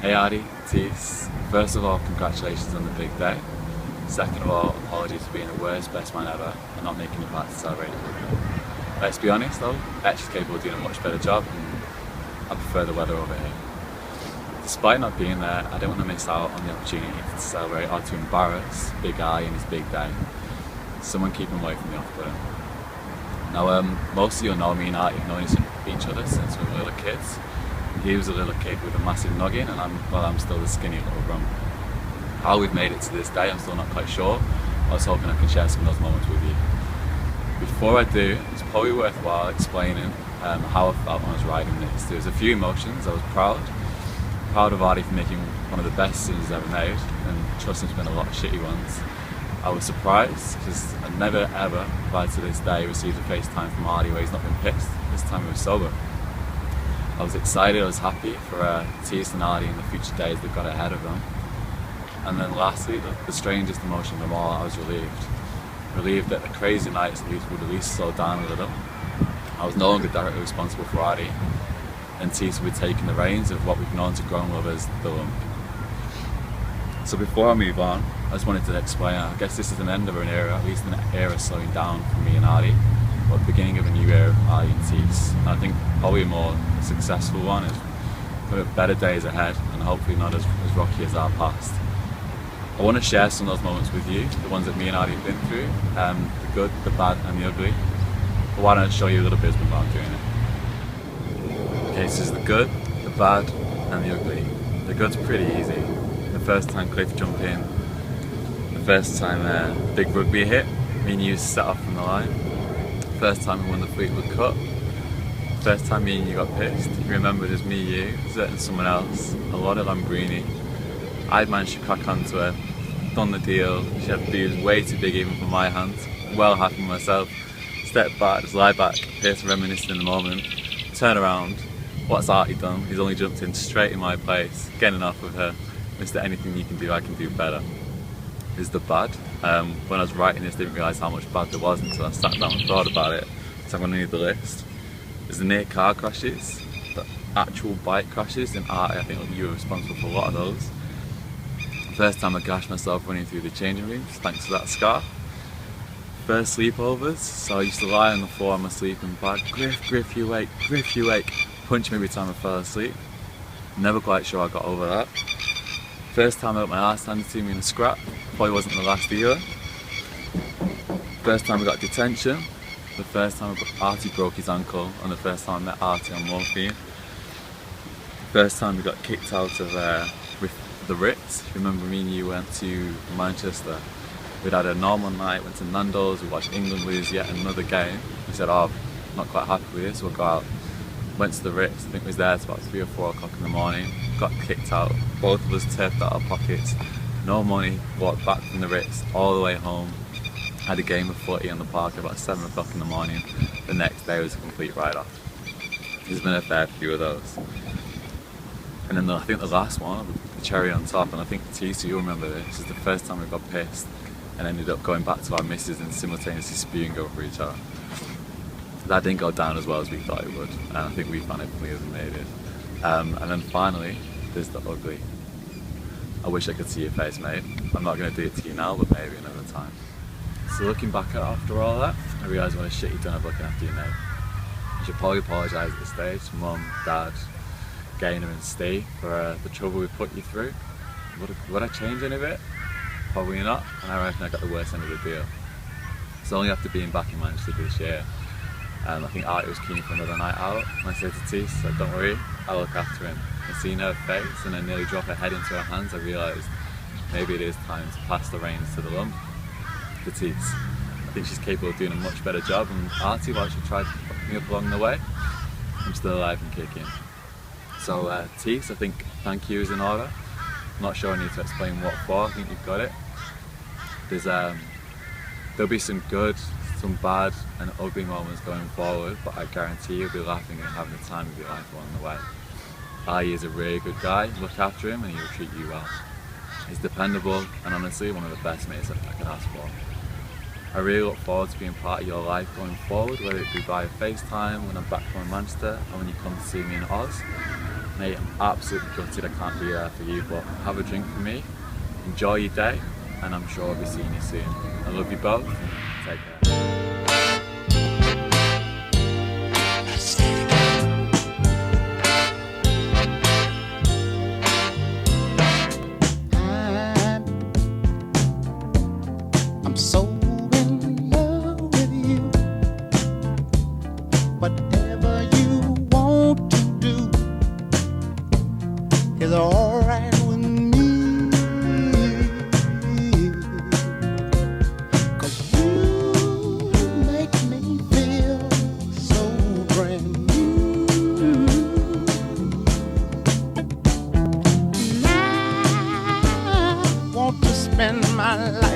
Hey Artie, Tees. First of all, congratulations on the big day. Second of all, apologies for being the worst best man ever and not making it back to celebrate it with me. Let's be honest though, Etch is capable of doing a much better job and I prefer the weather over here. Despite not being there, I don't want to miss out on the opportunity to celebrate or to embarrass Big I in his big day. Someone keep him away from the off-putting. Now, most of you know me and Artie have known each other since we were little kids. He was a little kid with a massive noggin and I'm still the skinny little rump. How we've made it to this day, I'm still not quite sure. I was hoping I could share some of those moments with you. Before I do, it's probably worthwhile explaining how I felt when I was riding this. There was a few emotions. I was proud of Artie for making one of the best scenes he's ever made, and trust me, there's been a lot of shitty ones. I was surprised because I never ever, prior to this day, received a FaceTime from Artie where he's not been pissed. This time he was sober. I was excited, I was happy for Tees and Artie and the future days they've got ahead of them. And then lastly, the strangest emotion of them all, I was relieved. Relieved that the crazy nights would at least slow down a little. I was no longer directly responsible for Artie, and Tees would be taking the reins of what we've known to grow and love as the lump. So before I move on, I just wanted to explain, I guess this is an end of an era, at least an era slowing down for me and Artie, but the beginning of a new era of Artie and Tees. And I think probably a more successful one is got better days ahead and hopefully not as rocky as our past. I want to share some of those moments with you, the ones that me and Artie have been through, the good, the bad and the ugly. But why don't I show you a little bit while I'm doing it. Okay, so this is the good, the bad and the ugly. The good's pretty easy. The first time Cliff jumped in, the first time big rugby hit, me and you set off from the line, the first time we won the Fleetwood Cup, the first time me and you got pissed. You remember it was me, you, Zert and someone else, a lot of Lamborghini. I'd managed to crack onto her, done the deal, she had boobs way too big even for my hands, well happy with myself, step back, just lie back, appears reminiscing in the moment, turn around, what's Artie done? He's only jumped in straight in my place, getting off with her. Is there anything you can do, I can do better? Is the bad? When I was writing this, I didn't realise how much bad there was until I sat down and thought about it, so I'm going to need the list. There's the near car crashes, the actual bike crashes, and Artie, I think you were responsible for a lot of those. First time I gashed myself running through the changing rooms, thanks to that scar. First sleepovers, so I used to lie on the floor in my sleeping bag, Griff you wake, Griff you wake, punch me every time I fell asleep. Never quite sure I got over that. First time I got my arse handed to me in a scrap, probably wasn't the last either. First time I got detention, the first time Artie broke his ankle, and the first time I met Artie on morphine. First time we got kicked out of the Ritz. Remember me and you went to Manchester. We'd had a normal night, went to Nando's, we watched England lose yet another game. We said, oh, I'm not quite happy with this, we'll go out. Went to the Ritz, I think we was there till about 3 or 4 o'clock in the morning, got kicked out, both of us taped out our pockets, no money, walked back from the Ritz all the way home, had a game of footy on the park at about 7 o'clock in the morning. The next day was a complete write-off. There's been a fair few of those. And then I think the last one, the cherry on top, and I think Tees, you'll remember this, is the first time we got pissed and ended up going back to our missus and simultaneously spewing over each other. That didn't go down as well as we thought it would, and I think we found it funnier than they did. And then finally, there's the ugly. I wish I could see your face, mate. I'm not going to do it to you now, but maybe another time. So looking back at after all that, I realise what a shit you've done of looking after your mate. I should probably apologise at this stage to Mum, Dad, Gaynor and Steve for the trouble we put you through. Would I change any of it? Probably not, and I reckon I got the worst end of the deal. It's only after being back in Manchester this year, I think Artie was keen for another night out, and I said to Tees, don't worry, I'll look after him. And seeing her face and then nearly drop her head into her hands, I realised maybe it is time to pass the reins to the lump, to Tees. I think she's capable of doing a much better job, and Artie, while she tried to fuck me up along the way, I'm still alive and kicking. So Tees, I think thank you is in order. I'm not sure I need to explain what for, I think you've got it. There'll be some good, some bad and ugly moments going forward, but I guarantee you'll be laughing and having the time of your life along the way. Artie is a really good guy, look after him and he will treat you well. He's dependable and honestly one of the best mates I can ask for. I really look forward to being part of your life going forward, whether it be via FaceTime, when I'm back from Manchester, or when you come to see me in Oz. Mate, I'm absolutely gutted I can't be there for you, but have a drink for me, enjoy your day, and I'm sure I'll be seeing you soon. I love you both. Take care. I'm so in love with you. Whatever you want to do is alright with me. 'Cause you make me feel so brand new. And I want to spend my life